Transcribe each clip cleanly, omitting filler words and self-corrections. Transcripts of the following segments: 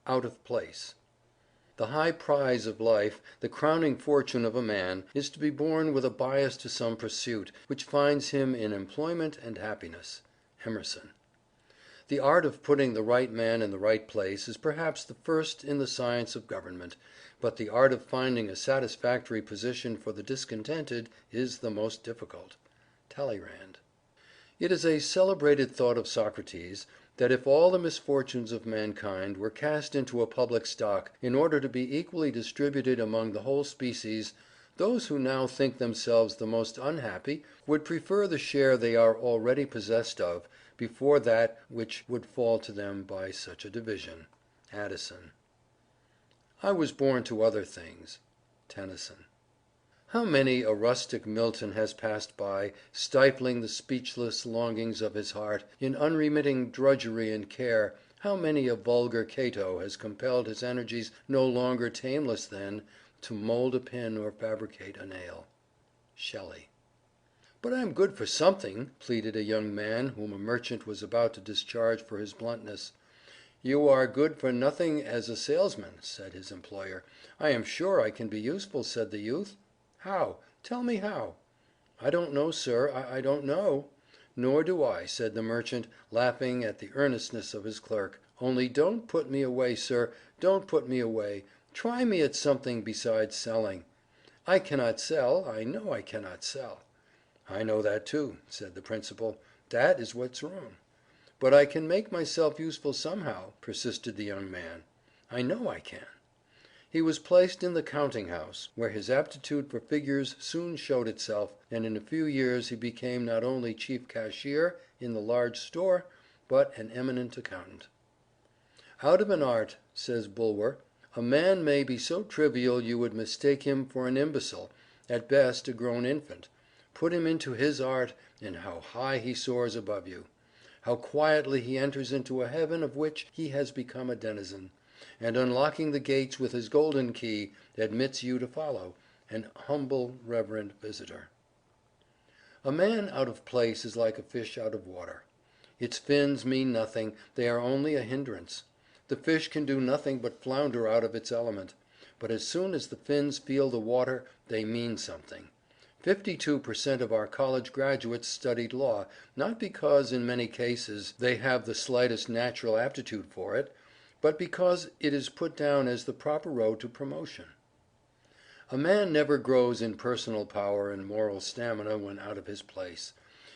out of place. The high prize of life, the crowning fortune of a man, is to be born with a bias to some pursuit which finds him in employment and happiness. Emerson. The art of putting the right man in the right place is perhaps the first in the science of government, but the art of finding a satisfactory position for the discontented is the most difficult. Talleyrand. It is a celebrated thought of Socrates, that if all the misfortunes of mankind were cast into a public stock, in order to be equally distributed among the whole species, those who now think themselves the most unhappy would prefer the share they are already possessed of, before that which would fall to them by such a division. Addison. I was born to other things. Tennyson. How many a rustic Milton has passed by, stifling the speechless longings of his heart in unremitting drudgery and care. How many a vulgar Cato has compelled his energies, no longer tameless then, to mould a pin or fabricate a nail. Shelley. "But I am good for something," pleaded a young man whom a merchant was about to discharge for his bluntness. "You are good for nothing as a salesman," said his employer. "I am sure I can be useful," said the youth. "How? Tell me how." "I don't know, sir, I don't know." "Nor do I," said the merchant, laughing at the earnestness of his clerk. "Only don't put me away, sir, don't put me away. Try me at something besides selling." "I cannot sell, I know I cannot sell." "I know that too," said the principal. "That is what's wrong." "But I can make myself useful somehow," persisted the young man. "I know I can." He was placed in the counting house, where his aptitude for figures soon showed itself, and in a few years he became not only chief cashier in the large store, but an eminent accountant. "Out of an art," says Bulwer, "a man may be so trivial you would mistake him for an imbecile, at best a grown infant. Put him into his art, and how high he soars above you! How quietly he enters into a heaven of which he has become a denizen, and unlocking the gates with his golden key, admits you to follow, an humble reverent visitor." A man out of place is like a fish out of water. Its fins mean nothing, they are only a hindrance. The fish can do nothing but flounder out of its element, but as soon as the fins feel the water they mean something. 52% of our college graduates studied law, not because in many cases they have the slightest natural aptitude for it, but because it is put down as the proper road to promotion. A man never grows in personal power and moral stamina when out of his place.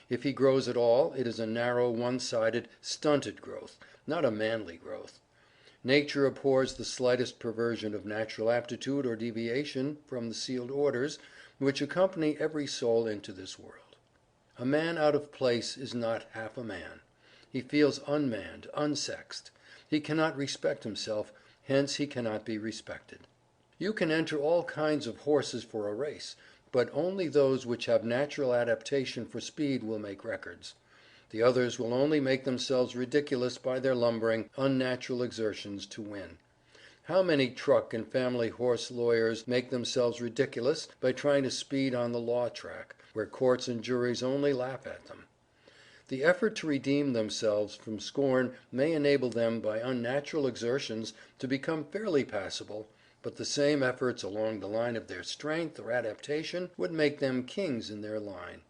If he grows at all, it is a narrow, one-sided, stunted growth, not a manly growth. Nature abhors the slightest perversion of natural aptitude or deviation from the sealed orders which accompany every soul into this world. A man out of place is not half a man. He feels unmanned, unsexed. He cannot respect himself, hence he cannot be respected. You can enter all kinds of horses for a race, but only those which have natural adaptation for speed will make records. The others will only make themselves ridiculous by their lumbering, unnatural exertions to win. How many truck and family horse lawyers make themselves ridiculous by trying to speed on the law track, where courts and juries only laugh at them. The effort to redeem themselves from scorn may enable them by unnatural exertions to become fairly passable, but the same efforts along the line of their strength or adaptation would make them kings in their line.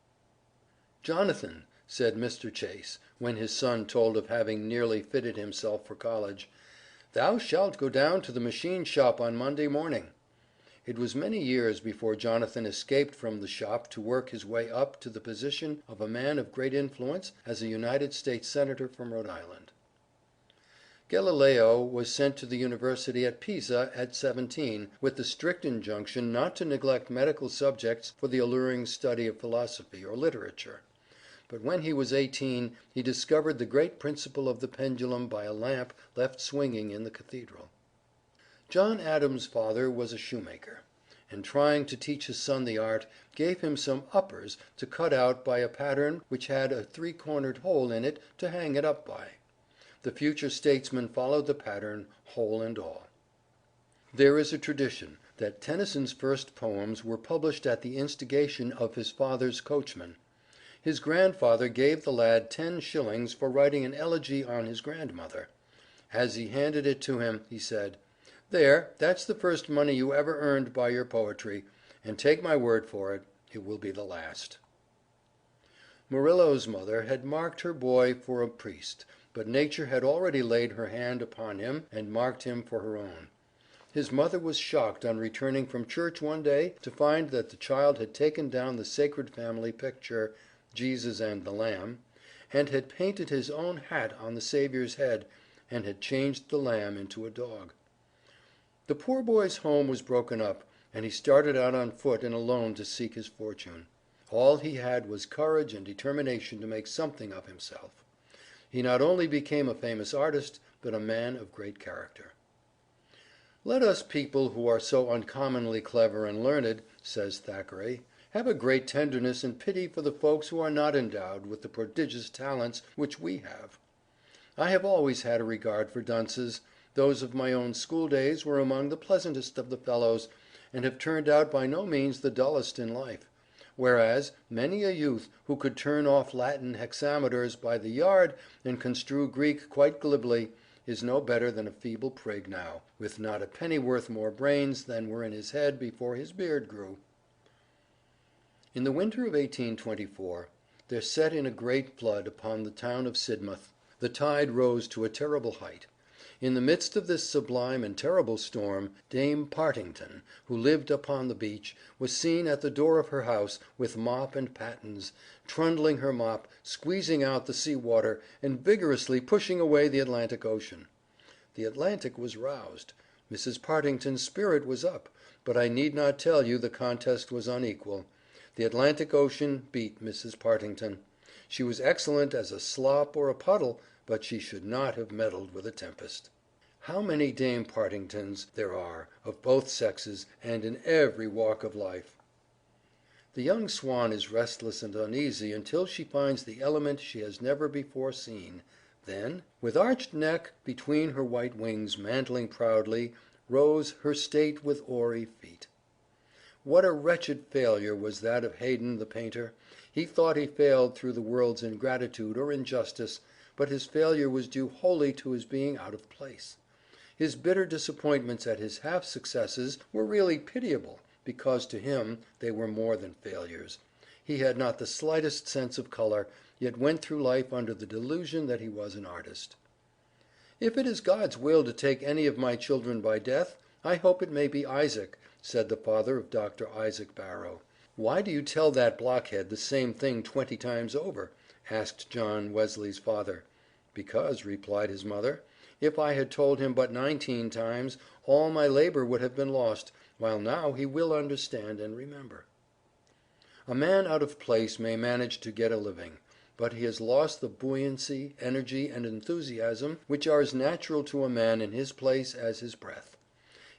"Jonathan," said Mr. Chase, when his son told of having nearly fitted himself for college, "thou shalt go down to the machine shop on Monday morning." It was many years before Jonathan escaped from the shop to work his way up to the position of a man of great influence as a United States Senator from Rhode Island. Galileo was sent to the University at Pisa at 17, with the strict injunction not to neglect medical subjects for the alluring study of philosophy or literature. But when he was 18 he discovered the great principle of the pendulum by a lamp left swinging in the cathedral. John Adams' father was a shoemaker, and trying to teach his son the art, gave him some uppers to cut out by a pattern which had a three-cornered hole in it to hang it up by. The future statesman followed the pattern, hole and all. There is a tradition that Tennyson's first poems were published at the instigation of his father's coachman. His grandfather gave the lad 10 shillings for writing an elegy on his grandmother. As he handed it to him, he said, "There, that's the first money you ever earned by your poetry, and take my word for it, it will be the last." Murillo's mother had marked her boy for a priest, but nature had already laid her hand upon him and marked him for her own. His mother was shocked on returning from church one day to find that the child had taken down the sacred family picture, Jesus and the Lamb, and had painted his own hat on the Saviour's head, and had changed the lamb into a dog. The poor boy's home was broken up, and he started out on foot and alone to seek his fortune. All he had was courage and determination to make something of himself. He not only became a famous artist, but a man of great character. "Let us people who are so uncommonly clever and learned," says Thackeray, "have a great tenderness and pity for the folks who are not endowed with the prodigious talents which we have. I have always had a regard for dunces. Those of my own school days were among the pleasantest of the fellows, and have turned out by no means the dullest in life; whereas many a youth who could turn off Latin hexameters by the yard and construe Greek quite glibly, is no better than a feeble prig now, with not a pennyworth more brains than were in his head before his beard grew." In the winter of 1824 there set in a great flood upon the town of Sidmouth. The tide rose to a terrible height. In the midst of this sublime and terrible storm, Dame Partington, who lived upon the beach, was seen at the door of her house, with mop and pattens, trundling her mop, squeezing out the sea water, and vigorously pushing away the Atlantic Ocean. The Atlantic was roused. Mrs. Partington's spirit was up, but I need not tell you the contest was unequal. The Atlantic Ocean beat Mrs. Partington. She was excellent as a slop or a puddle, but she should not have meddled with a tempest. How many Dame Partingtons there are, of both sexes, and in every walk of life! The young swan is restless and uneasy until she finds the element she has never before seen. Then, with arched neck, between her white wings mantling proudly, rose her state with oary feet. What a wretched failure was that of Haydon the painter! He thought he failed through the world's ingratitude or injustice, but his failure was due wholly to his being out of place. His bitter disappointments at his half successes were really pitiable, because to him they were more than failures. He had not the slightest sense of color, yet went through life under the delusion that he was an artist. "If it is God's will to take any of my children by death, I hope it may be Isaac," said the father of Dr. Isaac Barrow. "Why do you tell that blockhead the same thing 20 times over?" asked John Wesley's father. "Because," replied his mother, "if I had told him but 19 times, all my labor would have been lost, while now he will understand and remember." A man out of place may manage to get a living, but he has lost the buoyancy, energy, and enthusiasm which are as natural to a man in his place as his breath.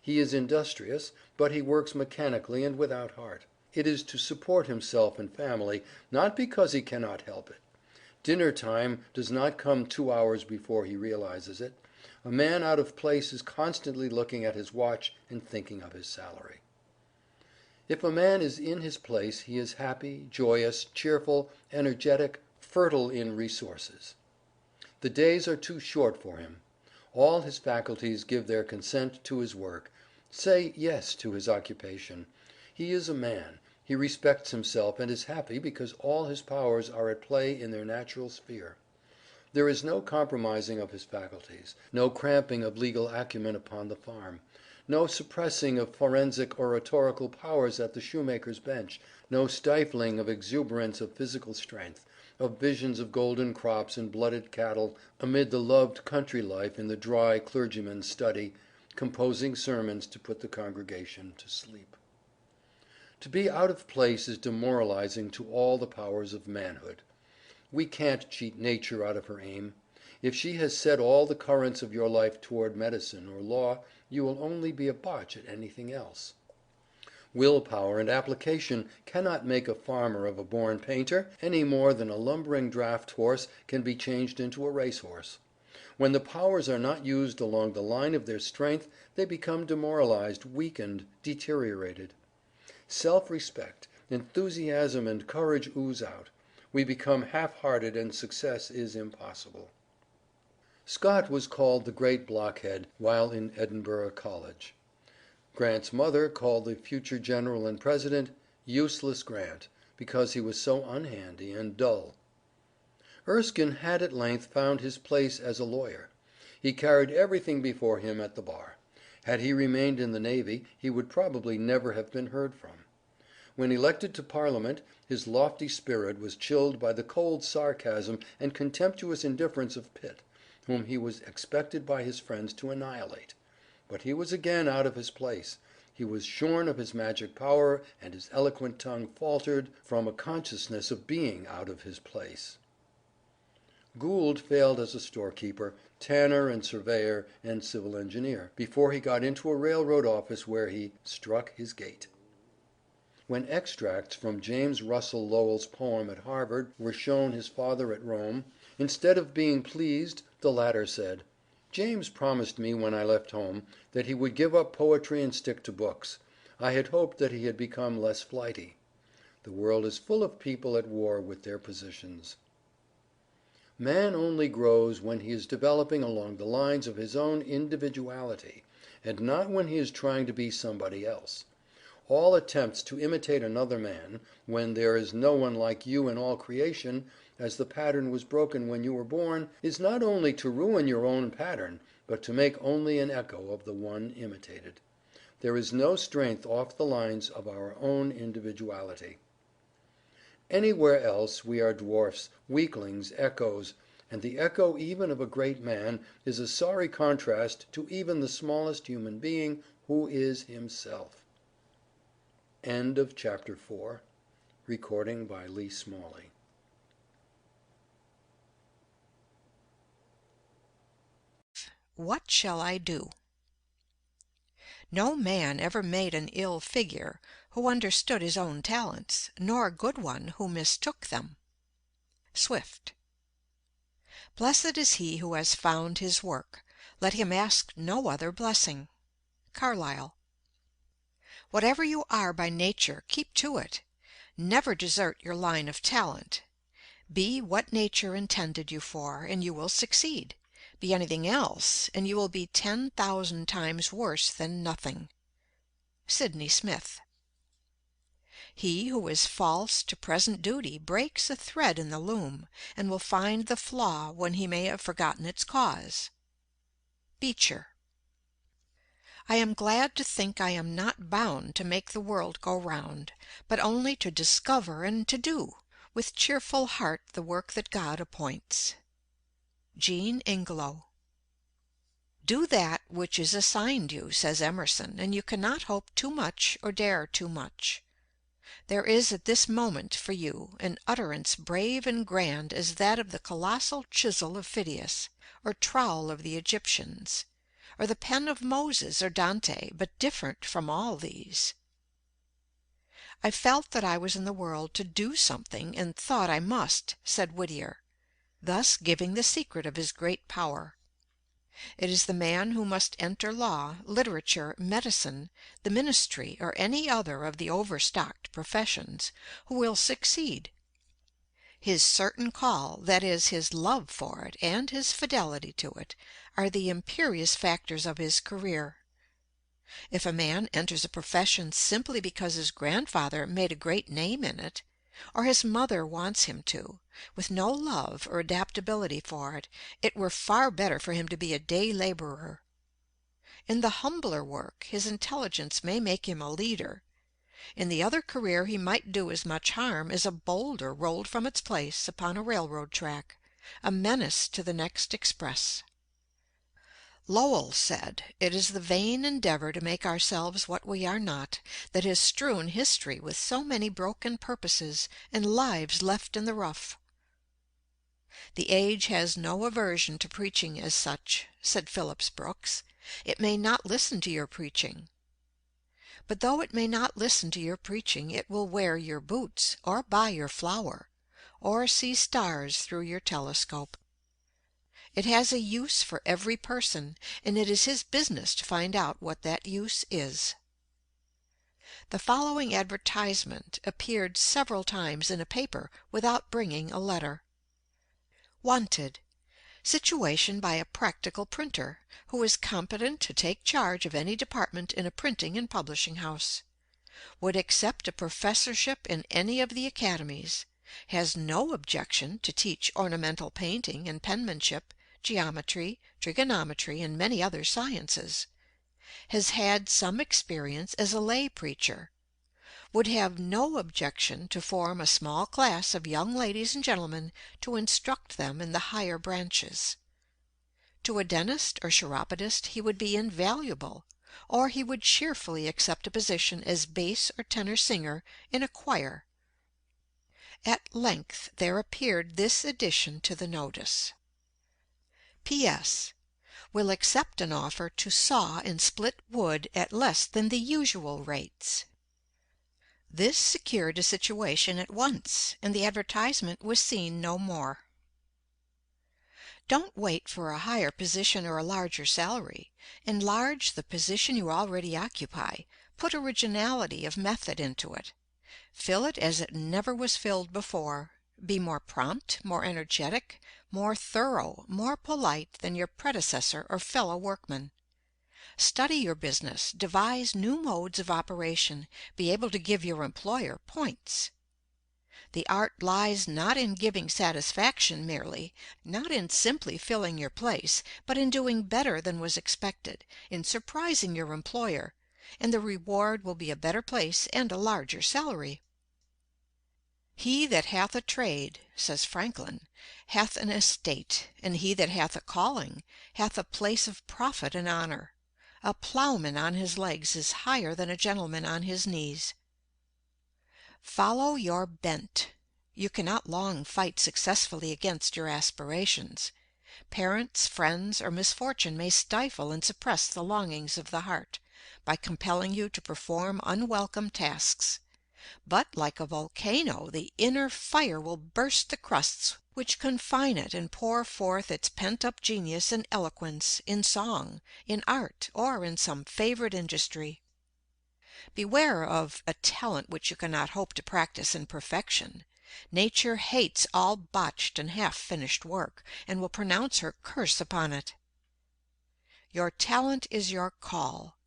He is industrious, but he works mechanically and without heart. It is to support himself and family, not because he cannot help it. Dinner time does not come 2 hours before he realizes it. A man out of place is constantly looking at his watch and thinking of his salary. If a man is in his place he is happy, joyous, cheerful, energetic, fertile in resources. The days are too short for him. All his faculties give their consent to his work, say yes to his occupation. He is a man. He respects himself and is happy because all his powers are at play in their natural sphere. There is no compromising of his faculties, no cramping of legal acumen upon the farm, no suppressing of forensic oratorical powers at the shoemaker's bench, no stifling of exuberance of physical strength, of visions of golden crops and blooded cattle amid the loved country life in the dry clergyman's study, composing sermons to put the congregation to sleep. To be out of place is demoralizing to all the powers of manhood. We can't cheat nature out of her aim. If she has set all the currents of your life toward medicine or law, you will only be a botch at anything else. Will power and application cannot make a farmer of a born painter, any more than a lumbering draft horse can be changed into a race horse. When the powers are not used along the line of their strength, they become demoralized, weakened, deteriorated. Self-respect, enthusiasm and courage ooze out. We become half-hearted and success is impossible. Scott was called the great blockhead while in Edinburgh College. Grant's mother called the future general and president "Useless Grant," because he was so unhandy and dull. Erskine had at length found his place as a lawyer. He carried everything before him at the bar. Had he remained in the navy he would probably never have been heard from. When elected to Parliament his lofty spirit was chilled by the cold sarcasm and contemptuous indifference of Pitt, whom he was expected by his friends to annihilate. But he was again out of his place. He was shorn of his magic power, and his eloquent tongue faltered from a consciousness of being out of his place. Gould failed as a storekeeper, tanner and surveyor and civil engineer, before he got into a railroad office where he "struck his gait." When extracts from James Russell Lowell's poem at Harvard were shown his father at Rome, instead of being pleased, the latter said, "James promised me when I left home that he would give up poetry and stick to books. I had hoped that he had become less flighty." The world is full of people at war with their positions. Man only grows when he is developing along the lines of his own individuality, and not when he is trying to be somebody else. All attempts to imitate another man, when there is no one like you in all creation, as the pattern was broken when you were born, is not only to ruin your own pattern, but to make only an echo of the one imitated. There is no strength off the lines of our own individuality. Anywhere else we are dwarfs, weaklings, echoes, and the echo even of a great man is a sorry contrast to even the smallest human being, who is himself. End of chapter 4. Recording by Lee Smalley. What shall I do? No man ever made an ill figure who understood his own talents, nor a good one who mistook them. Swift. Blessed is he who has found his work. Let him ask no other blessing. Carlyle. Whatever you are by nature, keep to it. Never desert your line of talent. Be what nature intended you for, and you will succeed. Be anything else, and you will be 10,000 times worse than nothing. Sydney Smith. He who is false to present duty breaks a thread in the loom, and will find the flaw when he may have forgotten its cause. Beecher. I am glad to think I am not bound to make the world go round, but only to discover and to do with cheerful heart the work that God appoints. Jean Ingelow. Do that which is assigned you, says Emerson, and you cannot hope too much or dare too much. There is at this moment for you an utterance brave and grand as that of the colossal chisel of Phidias, or trowel of the Egyptians, or the pen of Moses or Dante, but different from all these. I felt that I was in the world to do something, and thought I must, said Whittier, thus giving the secret of his great power. It is the man who must enter law, literature, medicine, the ministry, or any other of the overstocked professions, who will succeed. His certain call, that is, his love for it, and his fidelity to it, are the imperious factors of his career. If a man enters a profession simply because his grandfather made a great name in it, or his mother wants him to, with no love or adaptability for it, it were far better for him to be a day laborer. In the humbler work his intelligence may make him a leader. In the other career he might do as much harm as a boulder rolled from its place upon a railroad track, a menace to the next express. Lowell said, "It is the vain endeavor to make ourselves what we are not that has strewn history with so many broken purposes and lives left in the rough." The age has no aversion to preaching as such, said Phillips Brooks. It may not listen to your preaching. But though it may not listen to your preaching, it will wear your boots, or buy your flour, or see stars through your telescope. It has a use for every person, and it is his business to find out what that use is. The following advertisement appeared several times in a paper without bringing a letter: Wanted, Situation by a practical printer, who is competent to take charge of any department in a printing and publishing house. Would accept a professorship in any of the academies. Has no objection to teach ornamental painting and penmanship, geometry, trigonometry, and many other sciences. Has had some experience as a lay preacher. Would have no objection to form a small class of young ladies and gentlemen to instruct them in the higher branches. To a dentist or chiropodist he would be invaluable, or he would cheerfully accept a position as bass or tenor singer in a choir. At length there appeared this addition to the notice: P.S. Will accept an offer to saw and split wood at less than the usual rates. This secured a situation at once, and the advertisement was seen no more. Don't wait for a higher position or a larger salary. Enlarge the position you already occupy. Put originality of method into it. Fill it as it never was filled before. Be more prompt, more energetic, more thorough, more polite than your predecessor or fellow workman. Study your business, devise new modes of operation, be able to give your employer points. The art lies not in giving satisfaction merely, not in simply filling your place, but in doing better than was expected, in surprising your employer, and the reward will be a better place and a larger salary. He that hath a trade, says Franklin, hath an estate, and he that hath a calling hath a place of profit and honor. A plowman on his legs is higher than a gentleman on his knees. Follow your bent. You cannot long fight successfully against your aspirations. Parents, friends, or misfortune may stifle and suppress the longings of the heart, by compelling you to perform unwelcome tasks. But, like a volcano, the inner fire will burst the crusts which confine it and pour forth its pent-up genius and eloquence in song, in art, or in some favorite industry. Beware of a talent which you cannot hope to practice in perfection. Nature hates all botched and half-finished work, and will pronounce her curse upon it. Your talent is your call.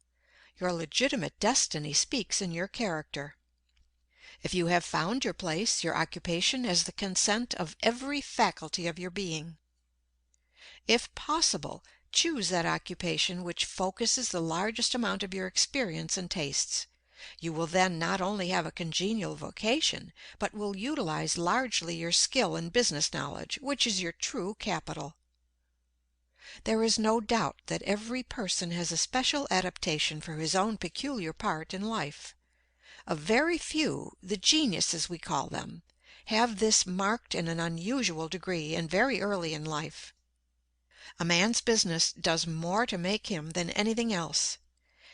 Your legitimate destiny speaks in your character. If you have found your place, your occupation has the consent of every faculty of your being. If possible, choose that occupation which focuses the largest amount of your experience and tastes. You will then not only have a congenial vocation, but will utilize largely your skill and business knowledge, which is your true capital. There is no doubt that every person has a special adaptation for his own peculiar part in life. A very few, the geniuses we call them, have this marked in an unusual degree and very early in life. A man's business does more to make him than anything else.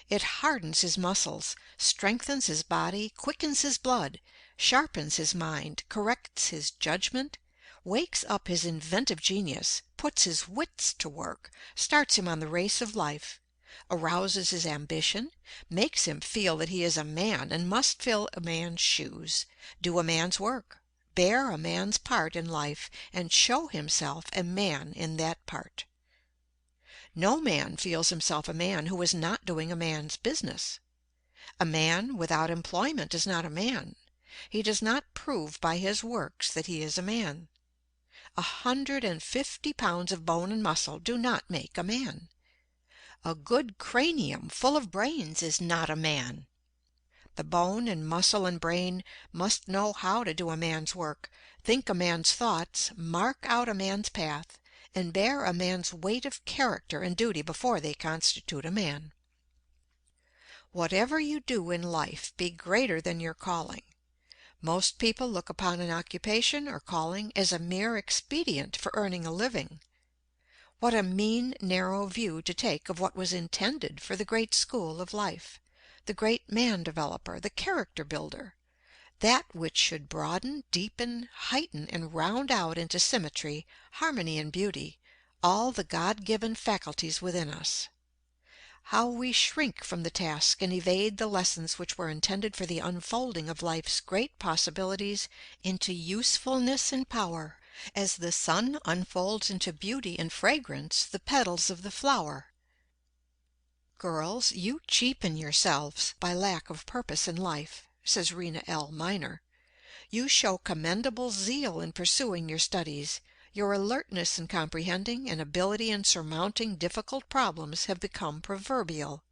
It hardens his muscles, strengthens his body, quickens his blood, sharpens his mind, corrects his judgment, wakes up his inventive genius, puts his wits to work, starts him on the race of life, arouses his ambition, makes him feel that he is a man and must fill a man's shoes, do a man's work, bear a man's part in life, and show himself a man in that part. No man feels himself a man who is not doing a man's business. A man without employment is not a man. He does not prove by his works that he is a man. 150 pounds of bone and muscle do not make a man. A good cranium full of brains is not a man. The bone and muscle and brain must know how to do a man's work, think a man's thoughts, mark out a man's path, and bear a man's weight of character and duty before they constitute a man. Whatever you do in life, be greater than your calling. Most people look upon an occupation or calling as a mere expedient for earning a living. What a mean, narrow view to take of what was intended for the great school of life, the great man developer, the character builder, that which should broaden, deepen, heighten, and round out into symmetry, harmony, and beauty, all the God-given faculties within us. How we shrink from the task and evade the lessons which were intended for the unfolding of life's great possibilities into usefulness and power, as the sun unfolds into beauty and fragrance the petals of the flower. "Girls, you cheapen yourselves by lack of purpose in life," says Rena L. Miner. "You show commendable zeal in pursuing your studies. Your alertness in comprehending and ability in surmounting difficult problems have become proverbial.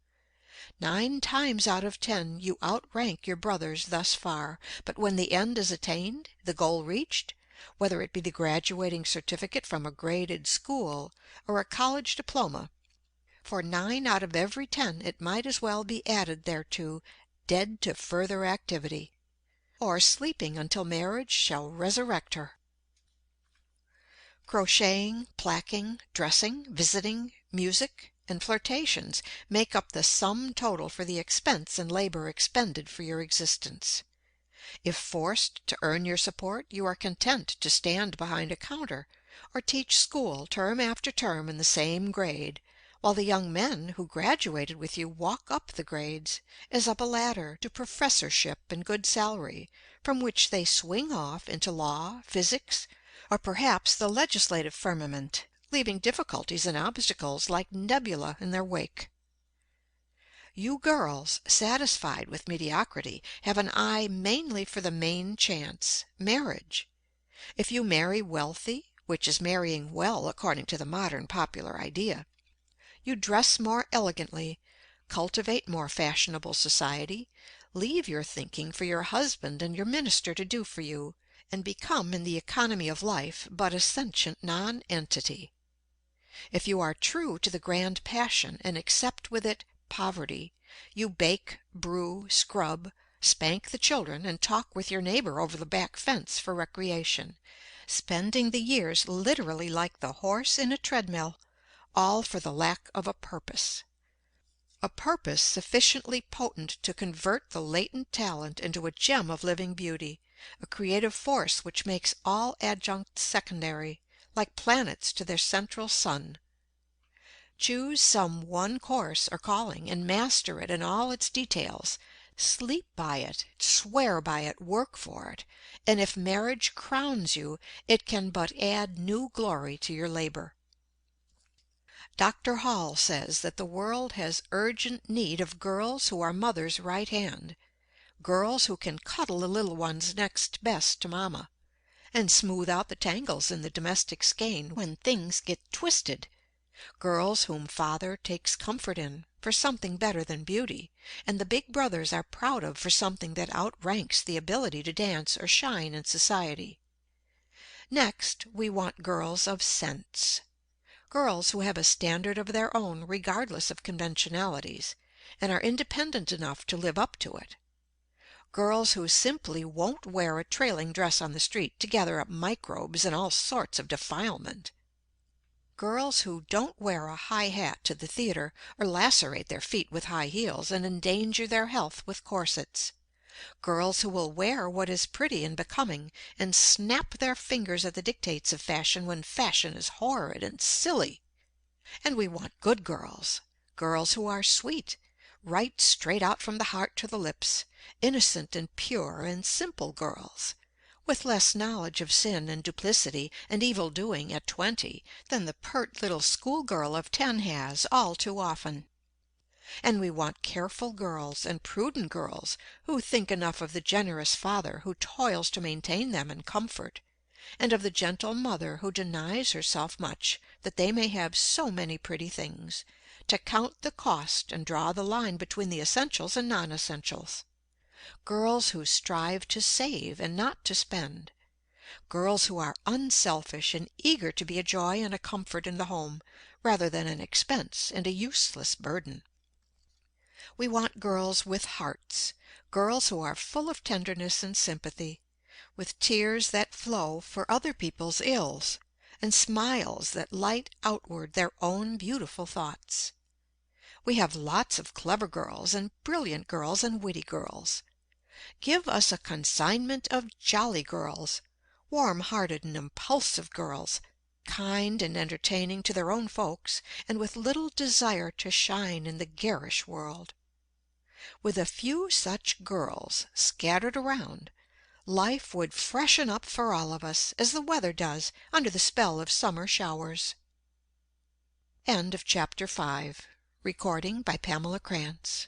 9 times out of 10 you outrank your brothers thus far, but when the end is attained, the goal reached, whether it be the graduating certificate from a graded school or a college diploma, for 9 out of every 10 it might as well be added thereto, dead to further activity, or sleeping until marriage shall resurrect her." Crocheting, placking, dressing, visiting, music, and flirtations make up the sum total for the expense and labor expended for your existence. If forced to earn your support, you are content to stand behind a counter, or teach school term after term in the same grade, while the young men who graduated with you walk up the grades, as up a ladder, to professorship and good salary, from which they swing off into law, physics, or perhaps the legislative firmament, leaving difficulties and obstacles like nebula in their wake. You girls, satisfied with mediocrity, have an eye mainly for the main chance, marriage. If you marry wealthy, which is marrying well according to the modern popular idea, you dress more elegantly, cultivate more fashionable society, leave your thinking for your husband and your minister to do for you, and become in the economy of life but a sentient nonentity. If you are true to the grand passion and accept with it poverty, you bake, brew, scrub, spank the children, and talk with your neighbor over the back fence for recreation, spending the years literally like the horse in a treadmill, all for the lack of a purpose sufficiently potent to convert the latent talent into a gem of living beauty, a creative force which makes all adjuncts secondary, like planets to their central sun. Choose some one course or calling, and master it in all its details. Sleep by it, swear by it, work for it, and if marriage crowns you, it can but add new glory to your labor. Dr. Hall says that the world has urgent need of girls who are mother's right hand, girls who can cuddle the little ones next best to mamma, and smooth out the tangles in the domestic skein when things get twisted, girls whom father takes comfort in for something better than beauty, and the big brothers are proud of for something that outranks the ability to dance or shine in society. Next, we want girls of sense. Girls who have a standard of their own regardless of conventionalities, and are independent enough to live up to it. Girls who simply won't wear a trailing dress on the street to gather up microbes and all sorts of defilement. Girls who don't wear a high hat to the theater, or lacerate their feet with high heels and endanger their health with corsets. Girls who will wear what is pretty and becoming, and snap their fingers at the dictates of fashion when fashion is horrid and silly. And we want good girls, girls who are sweet, right straight out from the heart to the lips, innocent and pure and simple girls, with less knowledge of sin and duplicity and evil doing at 20 than the pert little schoolgirl of 10 has all too often. And we want careful girls and prudent girls who think enough of the generous father who toils to maintain them in comfort, and of the gentle mother who denies herself much that they may have so many pretty things, to count the cost and draw the line between the essentials and non-essentials. Girls who strive to save and not to spend. Girls who are unselfish and eager to be a joy and a comfort in the home, rather than an expense and a useless burden. We want girls with hearts, girls who are full of tenderness and sympathy, with tears that flow for other people's ills, and smiles that light outward their own beautiful thoughts. We have lots of clever girls and brilliant girls and witty girls. Give us a consignment of jolly girls, warm-hearted and impulsive girls, kind and entertaining to their own folks, and with little desire to shine in the garish world. With a few such girls scattered around, life would freshen up for all of us, as the weather does under the spell of summer showers. Chapter 6. Recording by Pamela Krantz.